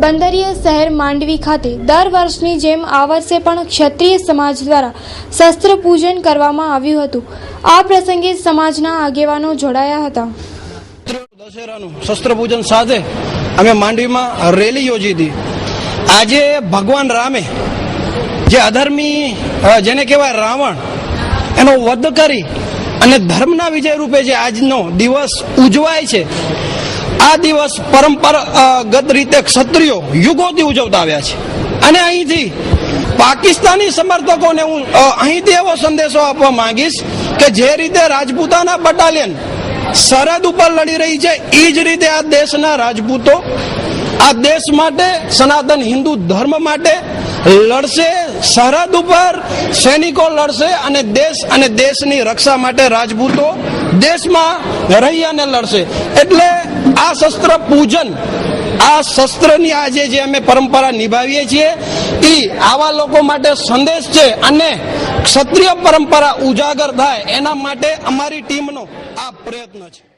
બંદરીય શહેર માંડવી ખાતે દર વર્ષની જેમ આ વર્ષે પણ ક્ષત્રિય સમાજ દ્વારા શસ્ત્ર પૂજન કરવામાં આવ્યું હતું। આ પ્રસંગે સમાજના આગેવાનો જોડાયા હતા। દશેરાનું શસ્ત્ર પૂજન સાથે અમે માંડવીમાં રેલી યોજી હતી। આજે ભગવાન રામે જે અધર્મી જેને કહેવાય રાવણ એનો વધ કરી અને ધર્મના વિજય રૂપે જે આજનો દિવસ ઉજવાય છે, આ દિવસ પરંપરાગત રીતે ક્ષત્રિયો યુગોથી ઉજવતા આવ્યા છે। અને અહીંથી પાકિસ્તાની સમર્થકોને હું અહીંથી એવો સંદેશો આપવા માંગીશ કે જે રીતે રાજપૂતાના બટાલિયન સરહદ ઉપર લડી રહી છે, એ જ રીતે આ દેશના રાજપૂતો આ દેશ માટે, સનાતન હિન્દુ ધર્મ માટે લડશે। સરહદ ઉપર સૈનિકો લડશે અને દેશની રક્ષા માટે રાજપૂતો દેશમાં રહી અને લડશે। એટલે આ શસ્ત્ર પૂજન, આ શસ્ત્રની આજે જે અમે પરંપરા નિભાવીએ છીએ એ આવા લોકો માટે સંદેશ છે અને ક્ષત્રિય પરંપરા ઉજાગર થાય એના માટે અમારી ટીમનો આ પ્રયત્ન છે।